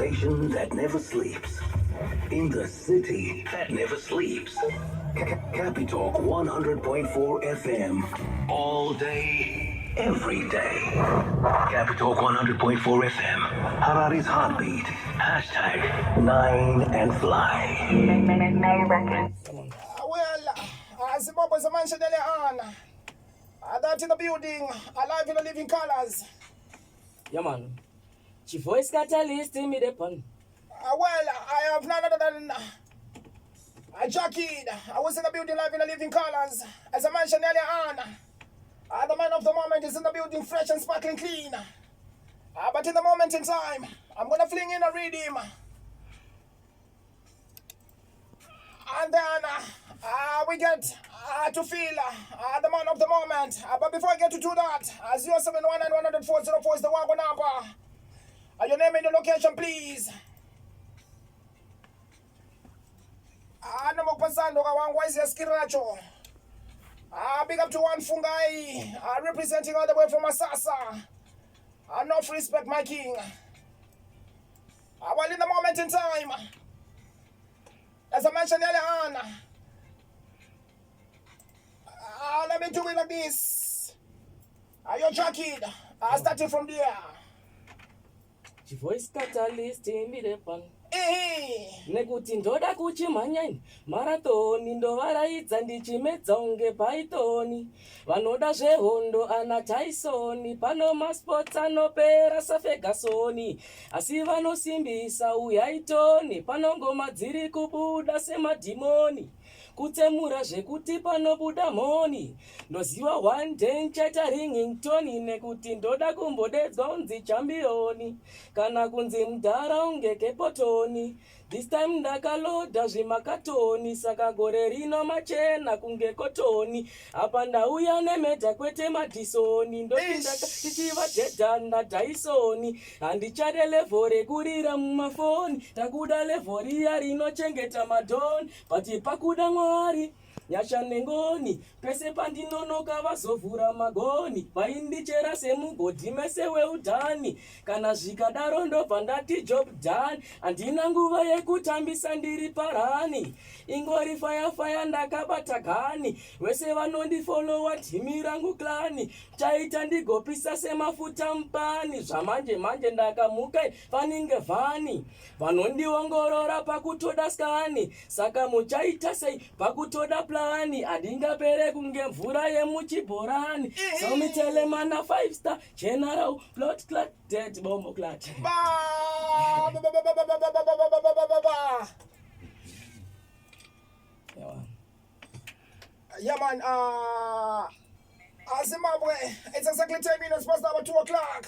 station that never sleeps. In the city that never sleeps. Capitalk 100.4 FM. All day, every day. Capitalk 100.4 FM. Harari's Heartbeat. Hashtag 9 and Fly. Zimbabwe, as I mentioned earlier on, that in the building, alive in the living colors. Yeah, man. Chief voice catalyst in me depon. Well, I have none other than Jackie. I was in the building live in the living colors. As I mentioned earlier on, the man of the moment is in the building fresh and sparkling clean. But in the moment in time, I'm going to fling in a rhythm. And then we get to feel the man of the moment. But before I get to do that, 071910404 is the one number. Your name and your location, please. Big up to one Fungai, representing all the way from Masasa. Enough respect, my king. Well, in the moment in time, as I mentioned earlier on, let me do it like this. Your jacket, starting from there. Chief voice catalyst in me depon. Nekuti ndoda kuchimhanyani marathoni ndovaraidza ndichimedza unge pythoni vanoda zvehondo ana Tyson pano masports anopera saFerguson asi vanosimbisa uyaitoni pano ngoma dziri kubuda semadhimoni kutsemura zvekuti panobuda mhoni ndoziva one day nchaita Ringington nekuti ndoda kumbodedzwa unzi championi kana kunzi mudhara unge kepotoni this time ndakaloda zvimakatoni saka gore rino machena kunge kotoni apa ndauya nemedha kwete madhisoni ndopindaka tichiva Dedan naDyson handichade level rekurira mumafoni takuda level riya rinochengeta madhoni but pakuda Mwari nyasha nengoni pese pandinonoka vazovhura magoni vaindichera semugodhi mese weudhani kana zvikadaro ndobva ndati job done handina nguva yekutambisa ndiri parani ingori faya ndakabata gani wese vanondifolowa dhimi rangu klani chaita ndigopisa semafuta mupani zvamanje manje ndakamuka paninge vhani vanondiongorora pakutoda skani saka muchaita sei pakutoda plani handingapere kunge mvura yemuchibhorani somitelemana 5 star general plot clat dead bombo clat. Yeah, man. Zimbabwe, it's exactly 10 minutes past our 2 o'clock.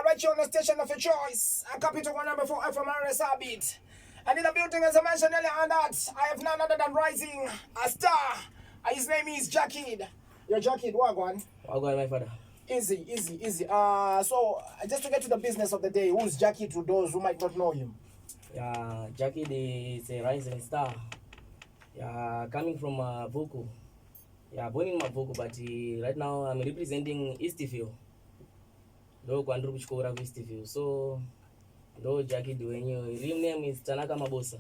Right here on the station of your choice. Capital 104 FM Sabit. And in the building, as I mentioned earlier on that, I have none other than rising a star. His name is Jackie. Your Jackie, Wagwan. Wagwan, my father. Easy. So, just to get to the business of the day, who's Jackie to those who might not know him? Yeah, Jackie is a rising star. Yeah, coming from Vuku. Yeah, born in Mavuku, but right now I'm representing Eastview. Though Kwandru Kuchikora Eastview. So, though Jackie doing your real name is Tanaka Mabosa.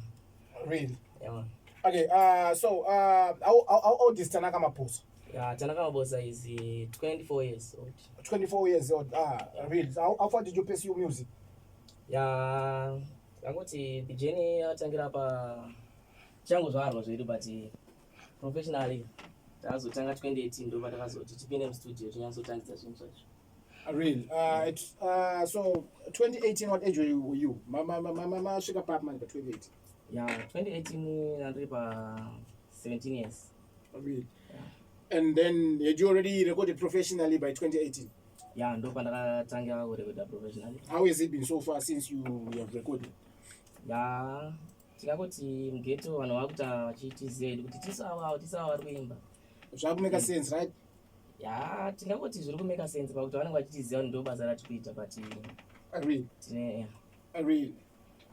Really? Yeah, man. Okay, how old is Tanaka Mabosa? Yeah, Tanaka Mabosa is 24 years old. 24 years old. Really? How far did you pursue music? Yeah, I got the journey tangira pa changu zvarwa zvedu but professionally tazotanga 2018 ndo patakazoti tipinde mustudio tinyazotangisa zvinhu zvacho. Really? So 2018, what age were you? Mama sugar pap man by 2018. Yeah, 2018 ndiri pa 17 years. Really? Yeah. And then had you already recorded professionally by 2018? Yeah, ndo pandakatangira kurekoda professionally. How has it been so far since you have recorded? Yeah, tikangoti mgeto vanhu vakuta vachitiziva kuti tisawa vari kuimba. Zvakumeka sense, right? Yeah, tingangoti zviri kumeka sense pakuti vanenge vachitiziva ndo basa ratikuita but agree. Yeah. Agree.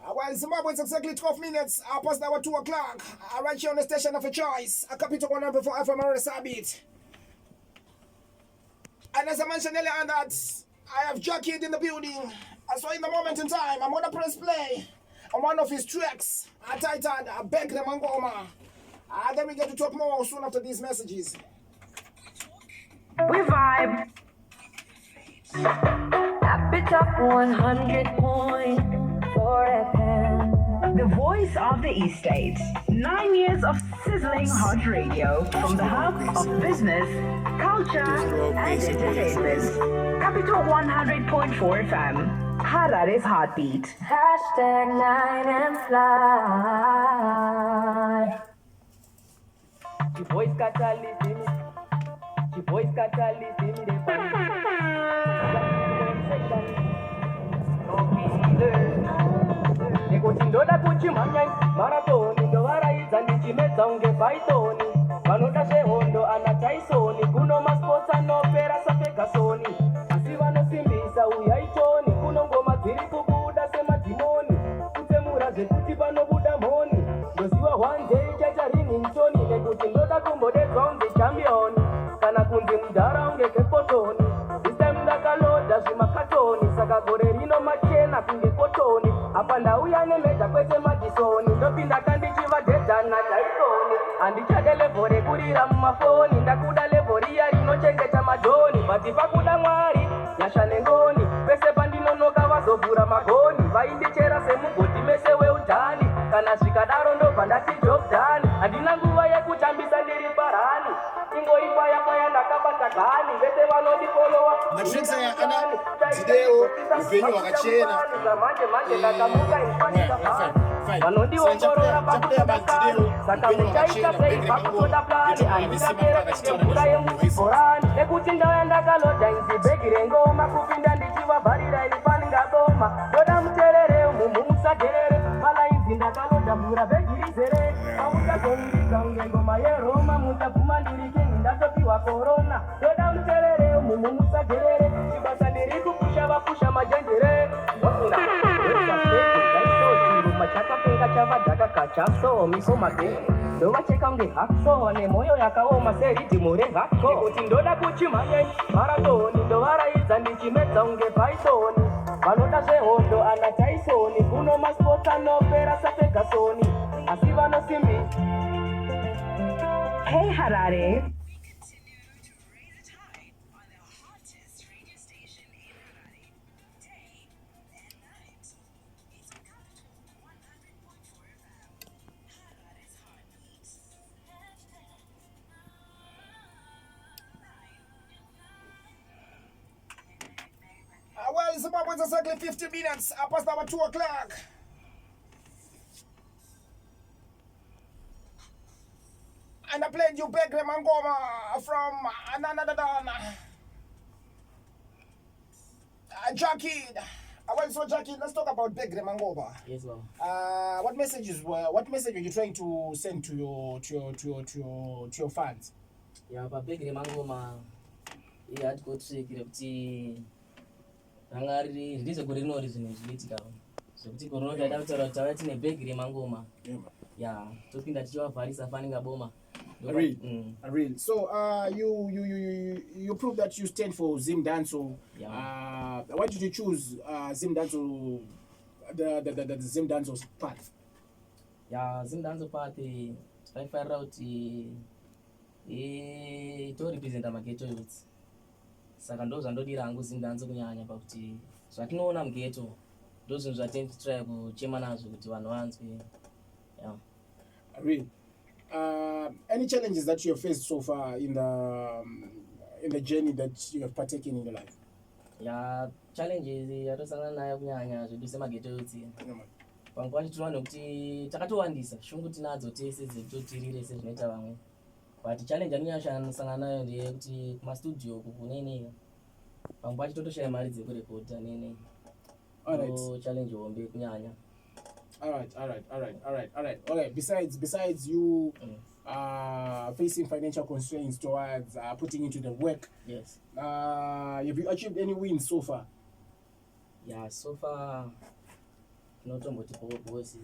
Well, Zimbabwe, it's exactly 12 minutes past our 2 o'clock. Right here on the station of a choice. Capital 104 FM Sabit. And as I mentioned earlier on that, I have Jackie in the building. So in the moment in time, I'm going to press play. on one of his tracks, titled Begre Mangoma. Then we get to talk more soon after these messages. We vibe. Capitalk 100.4 FM. The voice of the Estate. 9 years of sizzling hot radio from the hub of business, culture, and entertainment. Capital 100.4 FM. Harare's heartbeat. Hashtag 9 and fly. The voice catalyst in me. The voice catalyst in me. Nekutindoda kuchimhanya maratoni ndovaraidza ndichimedza unge paitoni vanoda zvehondo ana taisoni kuno masports anopera sapegasoni asi vanosimbisa uyaitoni kuno ngoma dziri kubuda semadhimoni kutsemura zvekuti panobuda mhoni ndoziva one day chaita ringingtoni nekuti ndoda kumbodedzwa unge championi kana kunzi mudhara unge kepotoni this time ndakaloda zvimakatoni saka gore rino machena kunge kotoni apa ndauya nemedha kwete madhisoni ndopinda kandichivadhedhana taisoni handichade levho rekurira mumafoni ndakuda levho riya rinochengeta madhoni bhati pakuda mwari nyasha nengoni pese pandinonoka vazovhura magoni vaindichera semugoti mese weudhani kana zvikadaro ndobva ndati jobdani handina nguva yekutambisa ndiri parani ingoipayapaya ndakabata gani vese vanondifolowa Matrix ana Tideo upenyu wakachena. manje ndakamuka vanondiongorora pakutadakani saka muchaita sei pakutoda plani handingapera nemvura yemuzibhorani nekuti ndauya ndakaloda inzi bhegi rengoma kupinda ndichivabharira ini paningaboma ndoda muterere umumhu musagerere malainzi ndakaloda mvura bhegi rizere amuchazondiga unge ngoma yeroma muchabvuma ndiri kingi ndatopiwa korona ndoda muterere umumhu musagerere chibasa ndiri kupusha vapusha majenjere wasina machakapenga chavadhaka kachaso misomake ndovacheka unge hakso nemwoyo yakaoma seridhimu rehako nekuti ndoda kuchimhanya maratoni ndovaraidza ndichimedza unge paisoni vanoda zvehondo ana taisoni kuno masports anopera sapegasoni asi vanosimbisa. Hey Harare. Well, Zimbabwe's exactly 50 minutes past our 2 o'clock. And I played you Begre Mangoma from another Jackie. Well, so Jackie, let's talk about Begre Mangoma. Yes, ma'am. What message are you trying to send to your fans? Yeah, but Begre Mangoma, he had got to say Hangari, this is a good reason. So, Tico, I doubt in a bakery mangoma. Yeah, talking that you are Farisa fanning a bomber. A real. So, you prove that you stand for Zim Danso. Yeah. Why did you choose Zim Danso, the Zim Danso path? Yeah, Zim Danso path, I found out to represent a ghetto youth. Saka ndo zvandodira hangu zindanzo kunyanya pakuti zvatinoona mugeto ndo zvinhu zvatinotirai kuchema nazvo kuti vanhu vanzwe. Yeah. Really? Any challenges that you have faced so far in the journey that you have partaken in your life? Yeah, challenges yatosangana nayo kunyanya zvedu semageto youth. Panguva tinoona nekuti takatowandisa shungu tinadzo tese dzekutotirire sezvinoita vamwe. But challenge anosangana nayo ndeyekuti kumastudio kunene panguva titotoshaya mari dzekurekodha nene. So challenge hombe kunyanya. All right. Okay, besides you facing financial constraints towards putting into the work. Yes. Have you achieved any wins so far? Yeah, so far tinotomboti bosi.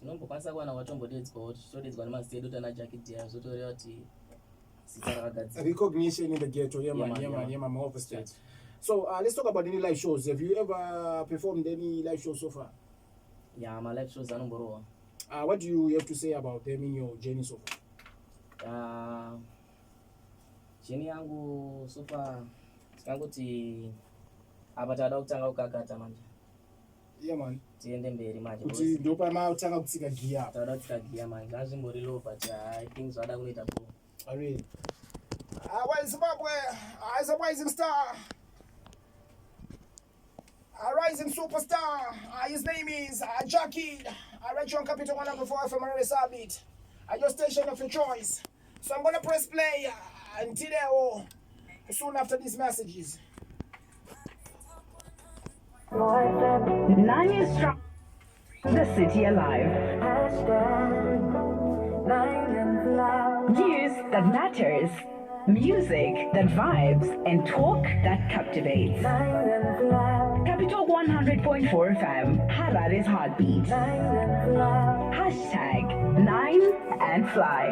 Tinombokwanisa kuwana watombodedzwa kuti totodedzwa nemastedo tana jacket yayo zotoreva kuti zita rakagadzirwa. Recognition in the ghetto, yeah man, more of a state. So let's talk about any live shows. Have you ever performed any live shows so far? Yeah, my live shows are number one. What do you have to say about them in your journey so far? Journey yangu so far sikangoti apa tada kutanga kukakata manje. Yeah man. Tiende mberi manje. Kuti ndopa ma utanga kutsika gear. Tada kutsika gear manje. Azvimbori low but I think zvada kuita po. Really. Well, Zimbabwe is a rising star. A rising superstar. His name is Jackie. I read you on Capital 104 FM Sabit. At your station of your choice. So I'm gonna press play until soon after these messages. 9 years strong. The city alive. News that matters. Music that vibes and talk that captivates. Capital 100.4 FM, Harare's heartbeat. Hashtag 9 and fly.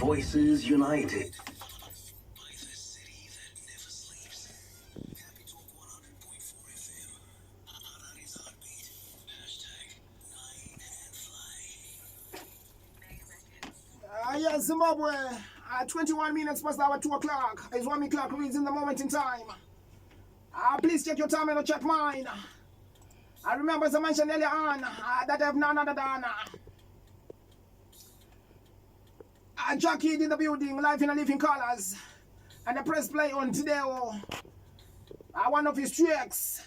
Voices united. By the city that never sleeps. Capital 100.4 FM. Harare's heartbeat. Hashtag 9 and fly. Yeah, Zimbabwe. 21 minutes past our 2 o'clock. It's 1 o'clock reads in the moment in time. Please check your time and check mine. I remember as I mentioned earlier on that I have none other than Jackie in the building, live in a living colors. And I press play on today. One of his tracks.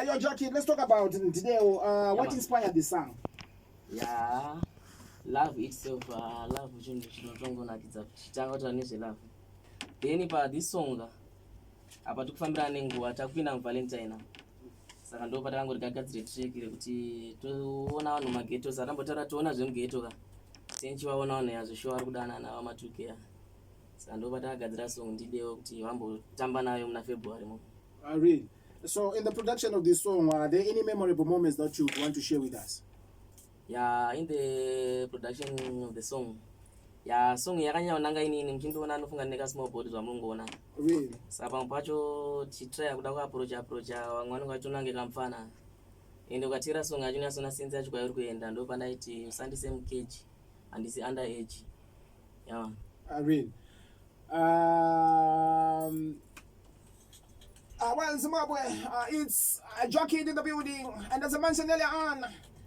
Yo, Jackie, let's talk about today. What inspired this song? Yeah, love itself. Love which is love. Then pa this song apa tukufambira nenguwa takupinda muvalentine saka ndopata kangu rigagadzire track rekuti toona vanhu mageto sarambotara toona zvemugeto ka senchivaona vanhu yazvishowa ari kudanana vamatukeya saka ndopata kagadzira song ndidewo kuti vambotamba nayo muna February mo. Really? So, in the production of this song, are there any memorable moments that you want to share with us? Yeah, in the production of the song. Yeah, song yakanyanya nanga inini mchimbiona anofunga neka small board zvamungoona. Really? Saka pacho titry kuda ku approach wamwe vanongatonange kamfana. Ende ukatira song yacho nyasona sense yacho kwairi kuenda ndo pandaiti usandise mukeji handisi under age. Yeah. Really? Well, Zimbabwe, it's Jockey in the building, and as I mentioned earlier on,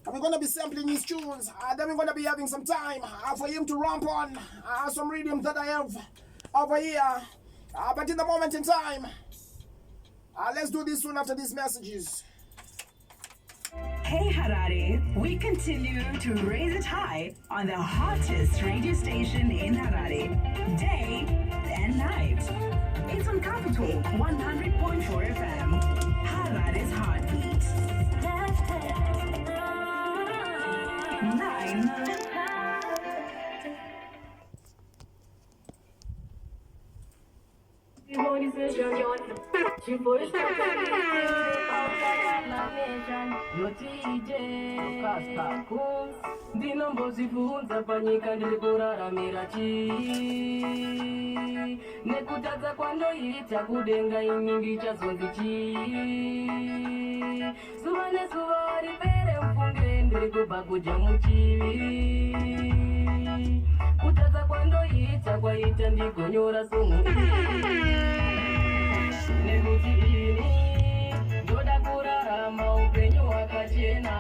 we're going to be sampling his tunes, then we're going to be having some time for him to ramp on some rhythms that I have over here. But in the moment in time, let's do this one after these messages. Hey Harare, we continue to raise it high on the hottest radio station in Harare, day and night. It's on Capitalk 100.4 FM, Harare's heartbeat. 9. Ndinombozifunza panyika ndikuraramira chii nekutadza kwandoita kudenga ini ndichazonzi chii zuva nezuva ripere mfunge ndirikubva kuja muchivi kutadza kwandoita kwaita ndigonyora somu nekuti ini ndoda kurarama upenyu hwakachena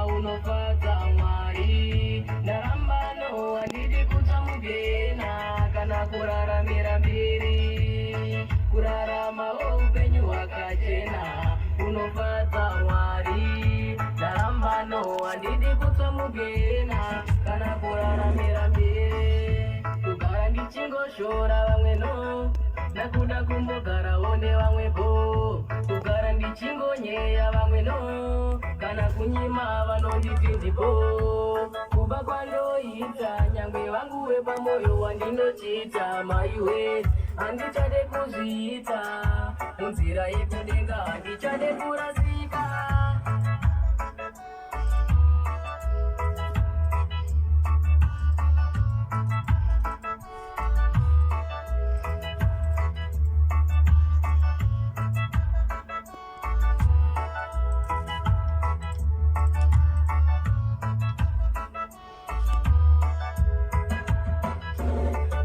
unofadza Mwari ndarambano handidi kutamugena kana kuraramira mbiri kurarama upenyu hwakachena unofadza Mwari ndarambano handidi kutamugena kana kuraramira mbiri kugara ndichingoshora vamwe no nakuda kumbogarawo nevamwepo kugara ndichingonyeya vamwe no kana kunyima vanonditi ndipo kuba kwandoita nyangwe vangu wepamwoyo wandinochita maiwe handichade kuzviita munzira yekudenga handichade kurasika.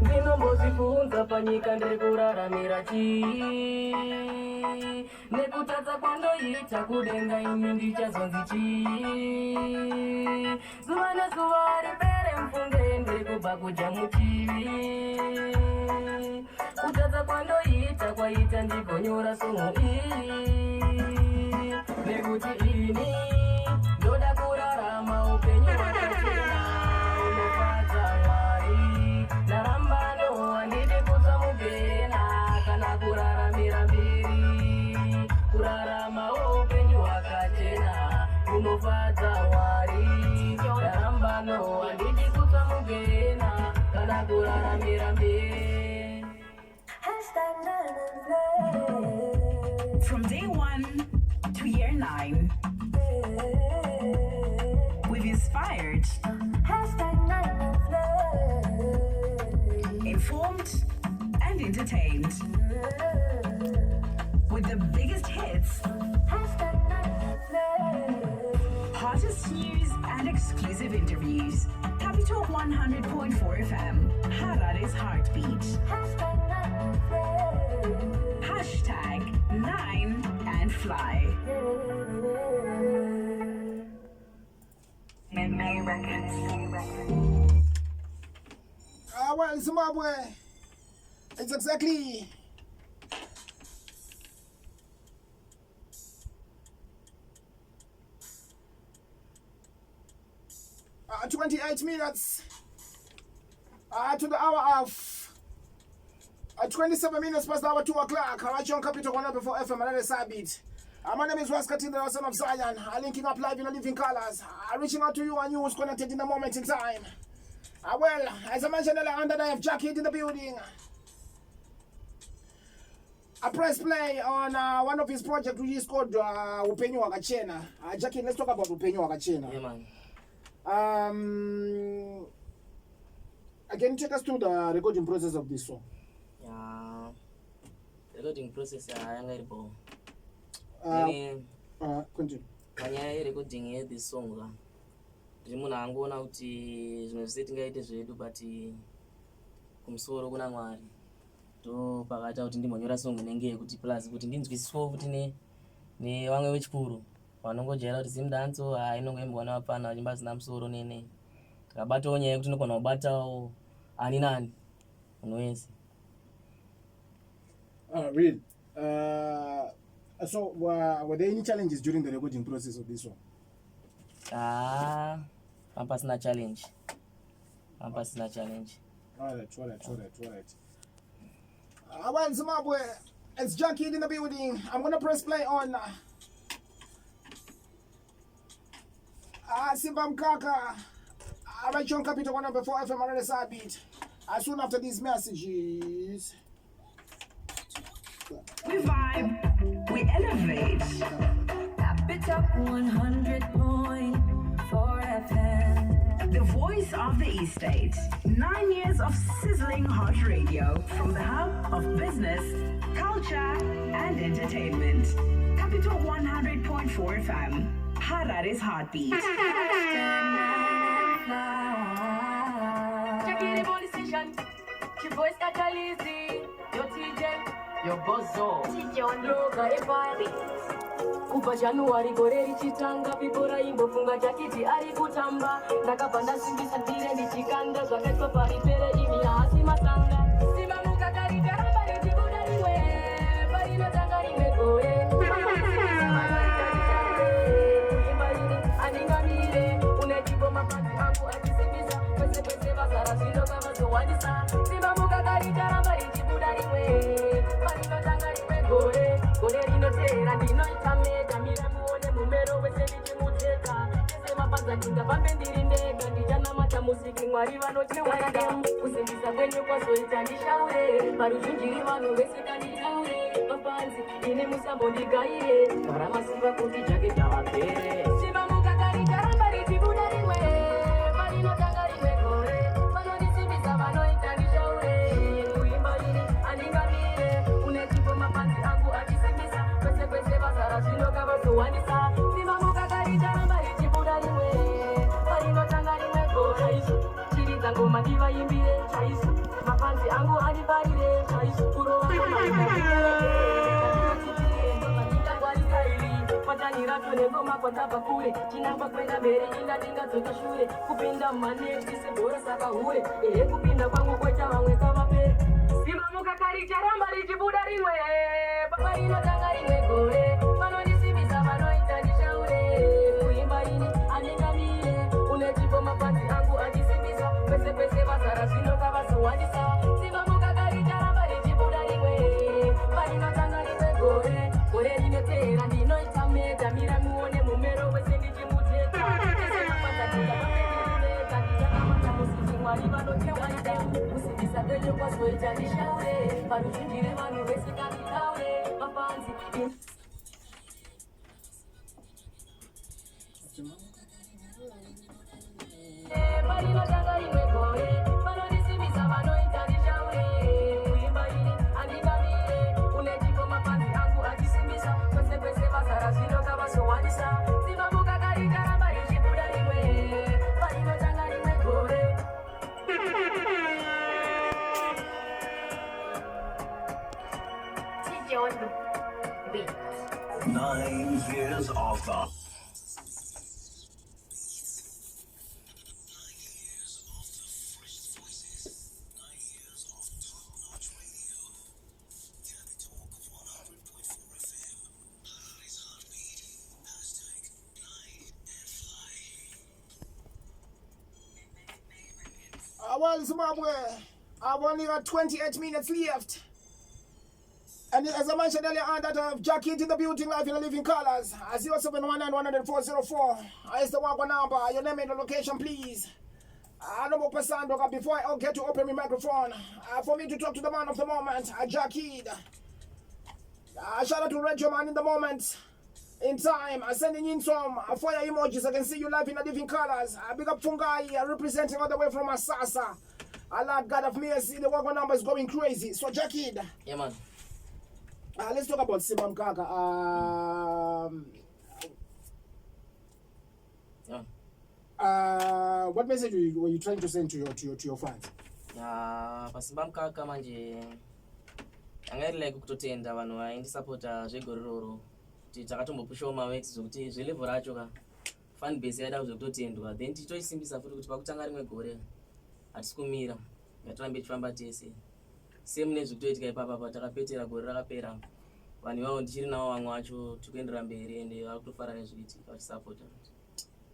Ndinombozifunza panyika ndikuraramira chii nekutadza kwandoita kudenga ini ndichazonzi chii zuva nezuva ripere mfunge ndirikubva kuja muchivi kutadza kwandoita kwaita ndigonyora somu iyi nekuti ini ndoda kurarama upenyu hwakachena unofadza Mwari ndarambano handidi kutsamugena kana kuraramira mbiri kurarama upenyu hwakachena unofadza Mwari ndarambano handidi kutsamugena kana kuraramira mbiri. From day 1 to year 9, we've inspired, informed, and entertained. With the biggest hits, hottest news, and exclusive interviews. Capitalk 100.4 FM, Harare's heartbeat. Hashtag 9 and fly. May Records. Well, Zimbabwe, it's exactly 28 minutes to the hour of 27 minutes past the hour 2 o'clock. I'm on Capital 104 FM, another Sabit. My name is Raskatin, the son of Zion. Linking up live in the living colors. Reaching out to you and you who's connected in the moment in time. Well, as I mentioned earlier, I have Jackie in the building. I press play on one of his projects which is called Upenyo Wakachena. Jackie, let's talk about Upenyo Wakachena. Yeah, man. Can you take us through the recording process of this song? Yeah. Recording process yangairipo. Continue. Kanya recording this song la. Munhu angoona kuti zvimwe zvese tingaite zvedu but kumusoro kuna Mwari. To pakata kuti ndimonyora song inenge yekuti plus kuti ndinzwisiswe kuti ne vamwe vechikuru vanongojaira kuti zimdanzo inongoimbwana apana nyimba zina musoro nene. Takabatawo nyaya yekuti ndinokona kubatawo ani nani unowese. Really? So were there any challenges during the recording process of this song? Personal challenge. All right. Well, Zimbabwe, it's Jackie in the building. I'm gonna press play on Simba Mkaka. I write you on Capital 104 FM RSI beat. As soon after these messages. We vibe, we elevate. Capital 100.4 FM. The voice of the estate. 9 years of sizzling hot radio from the hub of business, culture, and entertainment. Capital 100.4 FM. Harari's heartbeat. Check in the police station. Your voice catalyst. Your TJ. Your bozo. Loga efari. Kupa Januari gore richitanga vibora imbofunga jakiti ari kutamba ndakabvanda simbisa tire ndichikanda zvakaitwa paripere imi haasi masanga simamuka karikaramba richibuda rimwe parinotanga rimwe gore kuimba rini andingamire unechipo mapanzi angu achisimbisa kwese kwese vazara zvinoka vazowandisa simamuka karikaramba richibuda rimwe parinotanga rimwe gore gore rinotera ndinoita mega mira muone mumero wese ndichimuteka ese mapanza kinga pambe ndiri ndega ndichanamata musiki Mwari vanotiwanda kusimbisa kwenyu kwazoita ndishaure paruzhinjiri vanhu vese kanditaure mapanzi ine musambo ndigaire varamasimba kuti jake tavapere simamuka karikaramba richibuda rimwe parinotanga rimwe gore vanondisimbisa vanoita ndishaure kuimba iri andingamire unechipo mapanzi angu achisimbisa kwese kwese vazara zvinoka vazowandisa simamuka karikaramba richibuda rimwe parinotanga rimwe gore chiridza ngoma ndivaimbire chaiso mapanzi angu andibarire chaiso kurova patanirato nengoma kwatabva kure chinangwa kwenda mberi inga ndingadzoka shure kupinda mumaneti sebhora saka hure ehe kupinda kwangu kweta vamwe kavapere simamuka karicharamba richibuda rimwe parinotanga rimwe gore vanondisimbisa vanoita ndishaure kuimba ini andingamire unechipo mapanzi angu achisimbisa kwese kwese vazara zvinoka vazowandisa simamuka karicharamba richibuda rimwe parinotanga rimwe gore gore rinotera ndinoita mega mira muone mumero wese ndichimuteka ese mapanza kinga pambendirineka ndichanamata musiki Mwari vanotiwanda kusimbisa kwenyu kwazoita ndishaure paruzhinjire vanhu vese kanditaure mapanzi parinotanga rimwe gore vanondisimbisa vanoita ndishaure kuimba ini andingamire unechipo mapanzi angu achisimbisa kwese kwese vazara zvinoka vazowandisa simamuka karikaramba richibuda rimwe parinotanga rimwe gore Tijondo beat. 9 years of the Well, Zimbabwe, I've only got 28 minutes left. And as I mentioned earlier on, that Jackie into the building live in the living colors. 0719-10404. Is the one number. Your name and the location, please. No more person, before I get to open my microphone, for me to talk to the man of the moment, Jackie. Shout out to Regio Man in the moment. In time, sending in some fire emojis. I can see you live in the different colors. Big up Fungai, representing all the way from Asasa. Allah, God of mercy, the wagon number is going crazy. So, Jackie. Yeah, man. Let's talk about Simam Kaka. What message were you trying to send to your fans? Pasimam Kaka manje. Angarile kutotenda vanhu vaindisapota zvegorororo kuti takatombopushawo mawex zvokuti zvelevo racho ka fan base yaida kuzokutotendwa then titoisimbisa futi kuti pakutanga rimwe gore hatisi kumira ngatirambe tichifamba tese same nezvikutoitika ipapa patakapetera gore rakapera vanhu ivavo ndichiri navo vamwe vacho tikuendera mberi ende vari kutofara nezvikuitika vachisapota.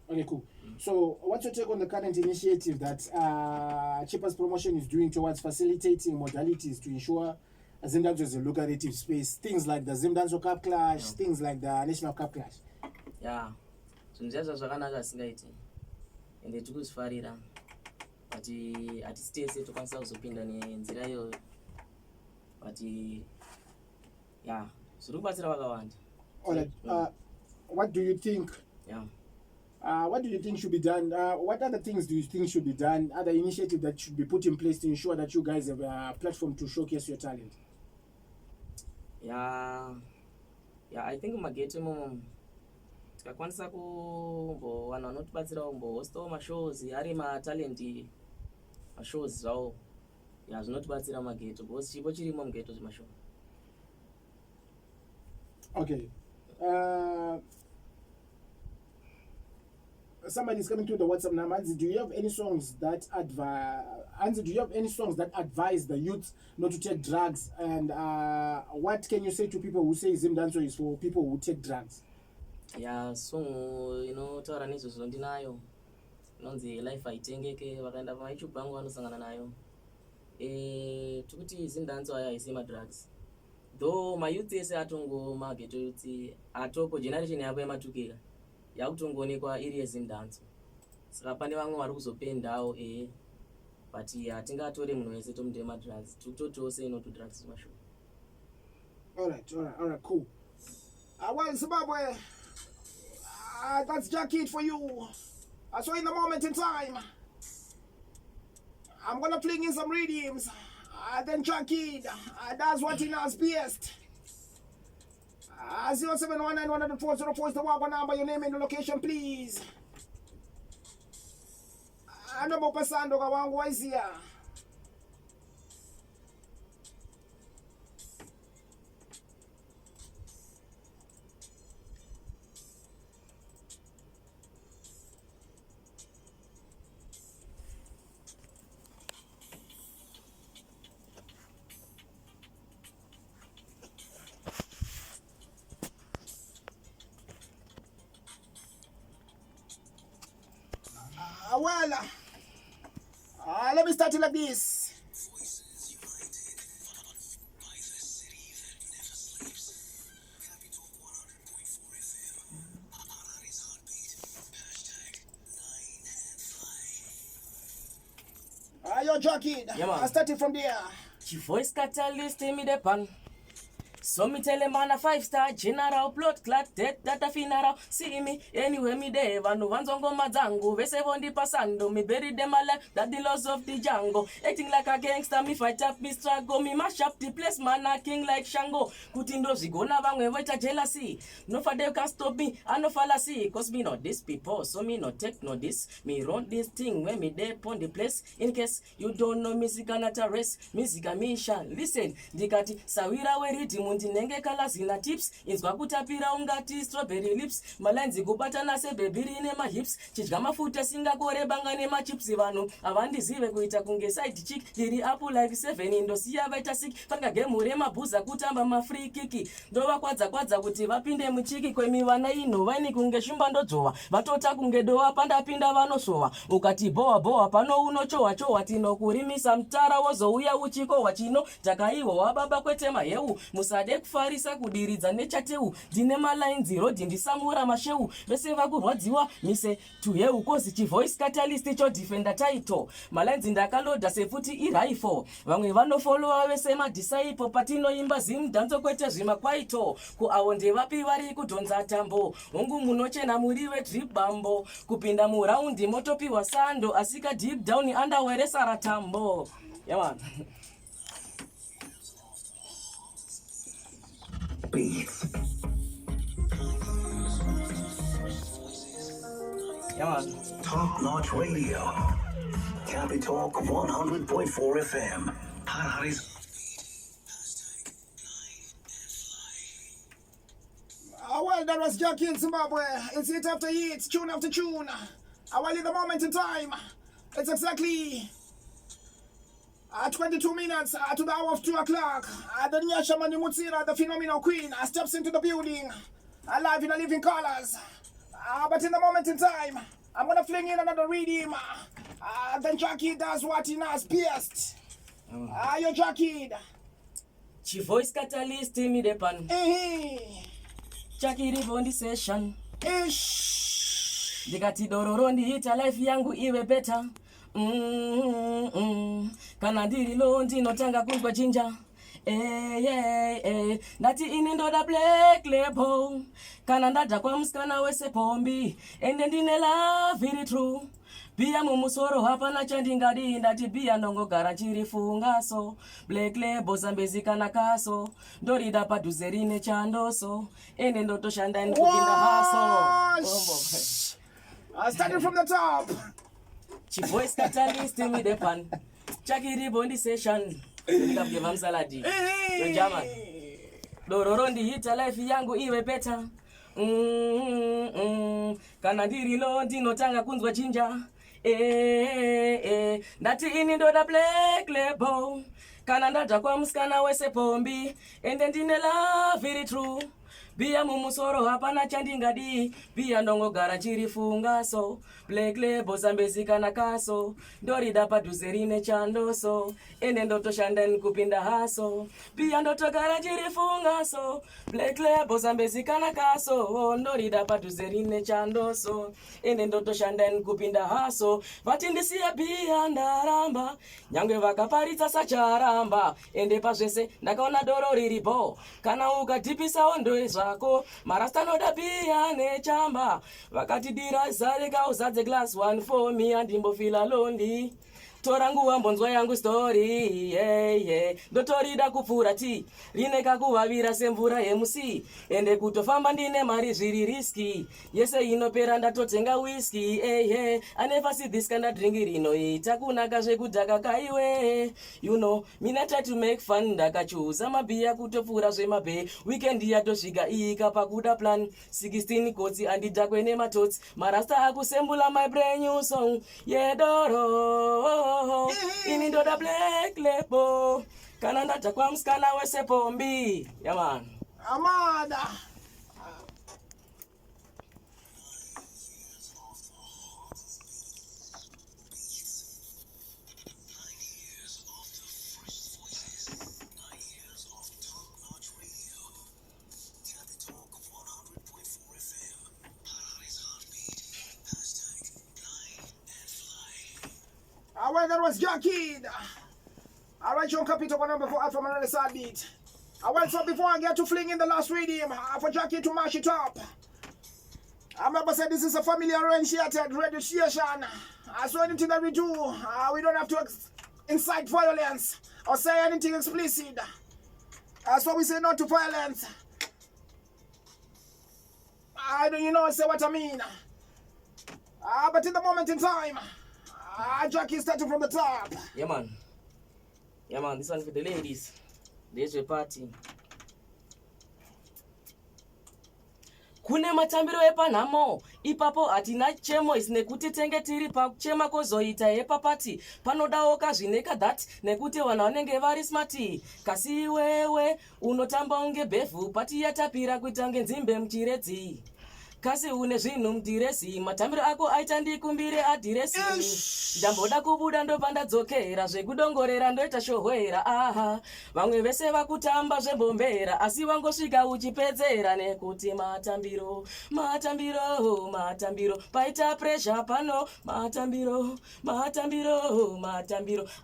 Okay, cool. So, what's your take on the current initiative that Cheapers Promotion is doing towards facilitating modalities to ensure Zimdanso is a lucrative space, things like the Zimdanso Cup Clash, things like the National Cup Clash? Yeah. So, njaza zvakanaka singaiti. Ende tikuzvifarira. Ati atistese tokwanisa kuzopinda nenzira iyo. Yeah. Zviri kubatsira vakawanda. All right. What do you think? Yeah. What do you think should be done? What other things do you think should be done? Other initiatives that should be put in place to ensure that you guys have a platform to showcase your talent? Yeah, I think magete mo tikakwanisa kumbo vanhu vanotibatsira kumbohostawo mashows ari matalent mashows zvawo zvinotibatsira mageto because chipo chirimo mugeto zvemashow. Okay. Somebody's coming to the WhatsApp number. Anzi, do you have any songs that advise the youth not to take drugs? And what can you say to people who say Zimdanso is for people who take drugs? Yeah, so taura nezvozvo ndinayo inonzi life haitengeke vakaenda pamayoutube vangu vanosangana nayo. Tikuti Zimdanso aya haisi madrugs though mayouth ese atongo mageto youth atoko generation yavo yematukika yakutongoonekwa iri yeZimdanso. Saka pane vamwe vari kuzopendawo but hatingatore munhu wese tomude madrugs totose inoto drugs mashow. All right, cool. Well, Zimbabwe, that's Jackie for you. So in the moment in time, I'm gonna fling in some rhythms. Then Jackie does what he knows best. 0719-10404 is the wagon number. Your name and the location, please. Anobo pasando kawangu waizia. Let me start it like this. Voices united by the city that never sleeps. Capitalk 100.4 FM. Harari's heartbeat. #9 and 5. Yo, Jackie. Yeah, man. I started from there. Voice catalyst me the pan. So me tell him on a 5-star general blood clot dead that a funeral. See me anywhere me there. Vanu vanzongo mazango. Vese vondi pasando. Me bury them alive. That the laws of the jungle. Acting like a gangster. Me fight up, me struggle. Me mash up the place. Man a king like Shango. Kutindo zigona bangwe weta jealousy. No for they can stop me. I no fallacy. Cause me not this people. So me not take no this. Me run this thing when me there upon the place. In case you don't know music not a rest. Music a mission. Listen. Dikati sawira weriti mundi nenge kala zina tips. Inzwa kutapira ungati strawberry lips. Malanzi kubatana se bebiri ne ma hips. Chijgama futa singa kore banga ne ma chips vanu. Avandi zive kuita kunge side chick. Diri apple like 7 indo siya vaita sick. Fanga gemure mabuza kutamba ma free kiki. Ndova kwadza kuti vapinde muchiki kwemi vana ino vaini kunge shumba ndodzova. Vatota kunge doa panda pinda vanosowa. Ukati boa pano unochowa tino kurimisa mtara wozo uya uchiko wachino. Takaiwo wababa kwete mayeu. Musa ndade kufarisa kudiridza nechateu ndine malines rodi ndisamura masheu vese vakurwadziwa mise tuheu kozi chivoice catalyst chodefenda title malines ndakaloda sefuti iraifo vamwe vanofolowa vese madisciple patinoimba zimudhanzo kwete zvimakwaito kuavo ndevapi vari kudhonza tambo hongu munochena muri wedrip bambo kupinda muraundi motopiwa sando asika deep down andaweresara tambo. Yeah, man. Beats. Yeah, man. Top Notch Radio. Capitalk 100.4 FM. Harari's. Well, that was Jackie in Zimbabwe. It's hit after hit, tune after tune. Well, in the moment in time, it's exactly 22 minutes to the hour of 2 o'clock. The Nyasha Mani Mutsira, the phenomenal queen, steps into the building, alive in the living colors. But in the moment in time, I'm going to fling in another redeem. Then Jackie does what he has pierced. Yo, Jackie. Chivoice catalyst, me the pan. Jackie Ribondi session. Dikati dororo ndihita life yangu iwe better. Kana ndirilo ndinotanga kunzwa jinja. Ndati ini ndoda black label. Kana ndada kwa mskana wese pombi. Ende ndine love very true. Pia mumusoro hapana chandingadi ndati pia ndongo garachiri fungaso black label zambezika na kaso ndorida paduzerine chandoso ende ndotoshanda nikupinda haso. Starting from the top. Chivoice catalyst me the pan. Jackie Ribondi session. Nikapigwa msaladi. Yo jama. Dororo ndihita life yangu iwe better. Kana ndirilo ndinotanga kunzwa jinja. Ndati ini ndoda black label. Kana ndada kwa mskana wese pombi. Ende ndine love very true. Bia mumusoro hapana chandingadi. Bia ndongo garachiri fungaso black label zambezika na kaso ndorida paduzerine chandoso ende ndotoshanda nikupinda haso bia ndoto garachiri fungaso black label zambezika na kaso ndorida paduzerine chandoso ende ndotoshanda nikupinda haso vatindisiya bia ndaramba nyangwe vakaparitsa sacharamba ende pazvese ndakaona doro riripo kana ukadhipisa ondo zvako marasta noda bia nechamba vakatidira zare kauza the glass one for me and imbofila lonely torangu wambonzwa yangu story ndotorida kupfura ti rineka kuvavira semvura yemusi ende kutofamba ndine mari zviri riski yese inopera ndatotenga whisky I never see this kind of drink rinoita kunaka zvekudhaka kaiwe you know mina try to make fun ndakachuza mabhiya kutopfura zvemabhe weekend yatosvika ika pakuda plan 16 kotsi andidhakwe nematotsi marasta akusembula my brand new song yedoro ini ndoda black label kana ndata kwa mskana wese pombi. Yeah, man. Amada. Well, that was Jackie. Alright, your capital number for Alpha Man on the side beat. Well, so before I get to fling in the last reading, for Jackie to mash it up, I remember said this is a family arranged radio station. So anything that we do, we don't have to incite violence or say anything explicit. So we say no to violence. I don't, say what I mean. But in the moment in time, Jackie starting from the top. Yeah, man. Yeah, man. This one's for the ladies. There's your party. Kune matambiro epanhamo ipapo hatina chemo isinekuti tenge tiri pakuchema kozoita epapati panodawo kazvineka that nekuti vanhu vanenge vari smati kasi wewe unotamba unge bhevhu pati yatapira kuita nge nzimbe muchiredzi kasi une zvinhu mudiresi matambiro ako aita ndikumbire adhiresi ndamboda kubuda ndopandadzokera zvekudongorera ndoita shohwera aha vamwe vese vakutamba zvembombera asi wangosvika uchipedzera nekuti matambiro paita pressure pano matambiro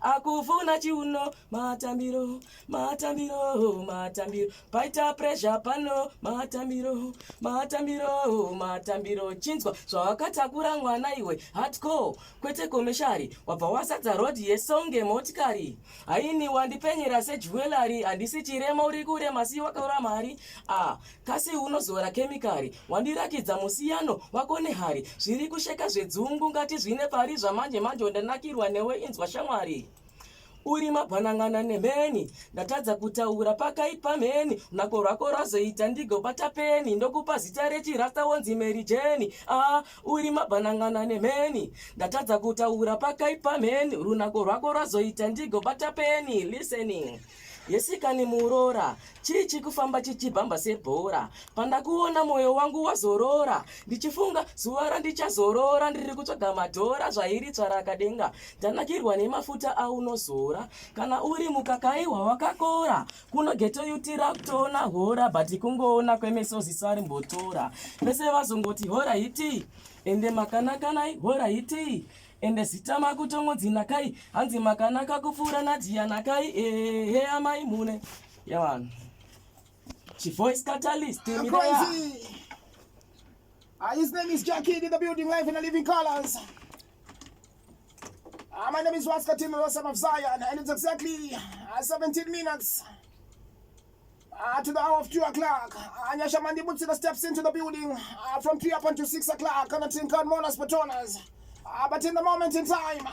akuvhuna chiuno matambiro paita pressure pano matambiro chinzwa zvawakatakura mwana iwe hardcore kwete komeshari wabva wasadza rodhi yesonge motikari haini wandipenyera sejewelary handisi chirema uri kurema si wakaura mari kasi unozora kemikari wandirakidza musiyano wako nehari zviri kusheka zvedzungu ngati zvine pari zvamanje manje wandanakirwa newe inzwa shamwari uri mabhanangana nemheni ndatadza kutaura pakaipa mheni runako rwako rwazoita ndigobata peni ndokupa zita rechirasta wonzi Mary Jane uri mabhanangana nemheni ndatadza kutaura pakaipa mheni runako rwako rwazoita ndigobata peni listening yesikani murora chichi kufamba chichibhamba sebhora pandakuona moyo wangu wazorora ndichifunga zuva randichazorora ndiri kutsvaga madhora zvairi tsvarakadenga ndanakirwa nemafuta aunozora kana uri mukakaiwa wakakora kuno geto yutira kutoona hora bhati kungoona kwemesoziso ari mbotora vese vazongoti hora hiti ende makanakanai hora hiti ende zitama kutongodzinakai hanzi makanaka kupfuura nadhiyanakai he amai mune yavanhu chivoice catalyst his name is Jackie in the building, live in the living colors. My name is Waskatino, the son of Zion, and it's exactly 17 minutes to the hour of 2 o'clock. Anyasha Mandi Butsina steps into the building from 3 up until 6 o'clock. And I think on Monas Patonas. But in the moment in time,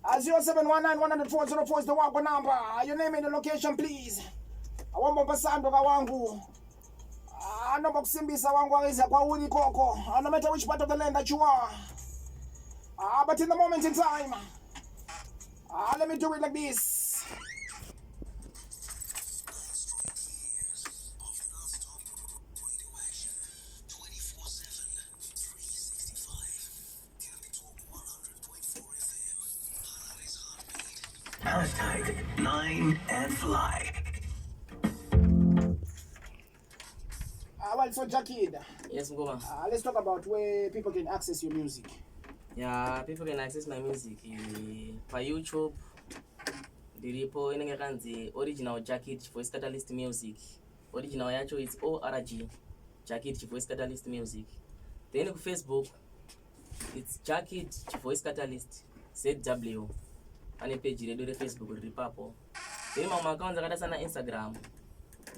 0719-104-04 is the WAPA number. Your name and the location, please. Awambo Basando Kawangu. No Boximbisa Wangu is a Kwawuni Koko. No matter which part of the land that you are. But in the moment in time, let me do it like this. Hashtag 9 and fly. Well, so Jackie, yes Ngoma. Let's talk about where people can access your music. Yeah, people can access my music by YouTube. Ndiripo inenge kanzi original Jackie Voice Catalyst Music. Original yacho is ORG Jackie Voice Catalyst Music. Then ku Facebook it's Jackie Voice Catalyst ZW. Pane page redu reFacebook riri papo. Then mamwe accounts akada sana Instagram.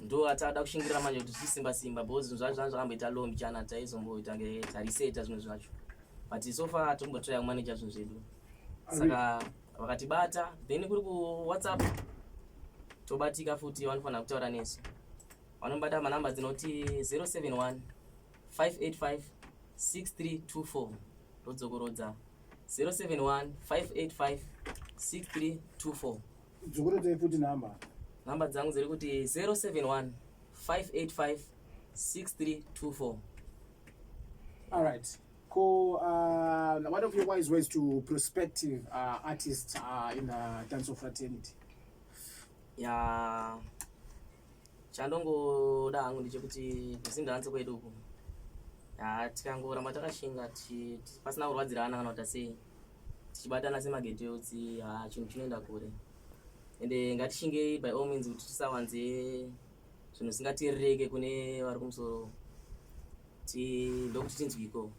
Ndo atada kushingira manje kuti simba bozi zvakamboita low mchana taizomboita ngezariseta zvimwe zvacho. But so far tombotoya kumanager zvinhu zvedu. Saka vakatibata then kuri ku WhatsApp tobatika futi vanofana kutaura nesu. Vanombata manamba dzinoti 071 585 6324 rodzokorodza 071 585 6324. Dzokorodza futi namba. Namba dzangu dziri kuti 071 585 6324. All right. Cool. One of your wise ways to prospective artists in the dancehall fraternity. Yeah. Chandongoda hangu ndechekuti kusindanze kwedu uku. Tikangoramba takashinga pasina kurwadzirana kana kuti sei. Tichibatana semagedheuzi chinhu chinoenda kure. Ende ngatishinge by all means kuti tisawanze zvinhu zvingatirereke kune vari kumusoro. Ndokuti tinzwiko.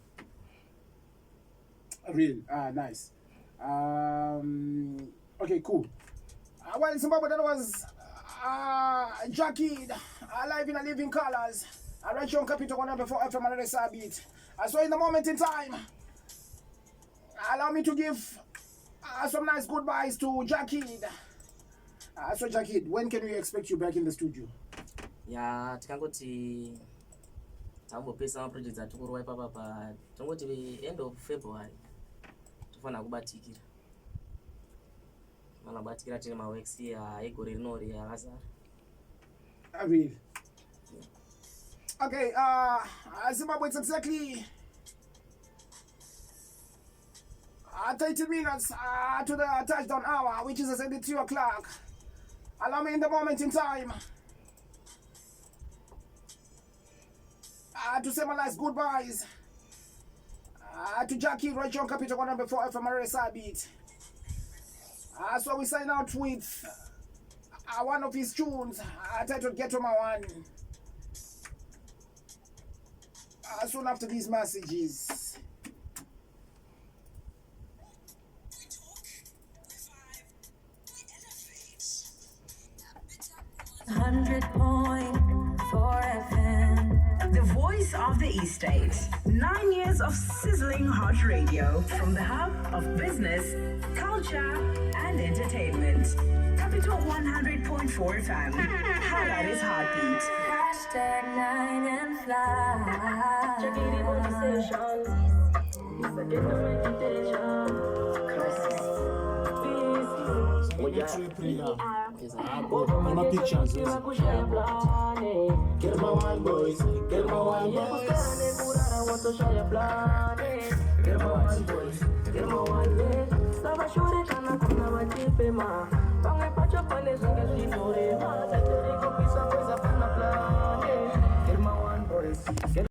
Real. Nice. Okay, cool. Well, in Zimbabwe, that was Jackie, live in a living colors. Right here on Capital 104 FM and Sabit. So in the moment in time, allow me to give some nice goodbyes to Jackie. So Jackie, when can we expect you back in the studio? Yeah, tikangoti tambopesa projects atikurwa ipapa tongoti end of February tofana kubatikira. Mana batikira tine maworks egore rinori yakazara. Real. Okay, Zimbabwe, it's exactly 30 minutes to the touchdown hour, which is exactly 2 o'clock. Allow me in the moment in time to say my last goodbyes to Jackie, right on Capital 104 FM RSI beat. So we sign out with one of his tunes titled Get On My One. Soon after these messages. 100.4 FM. The voice of the estate. 9 years of sizzling hot radio from the hub of business, culture, and entertainment. Capital 100.4 FM. Highlight is heartbeat. Hashtag 9 and fly. Check in the conversation. It's a different meditation. When you trip in I'm a pictures. Get my one boys, get my one boys. Get my one boys, get my one boys. Stava shore kana kuna watipe ma. Pange pacha pane zinge zitore ma. Tateri kopisa kweza pana plan. Get my one boys.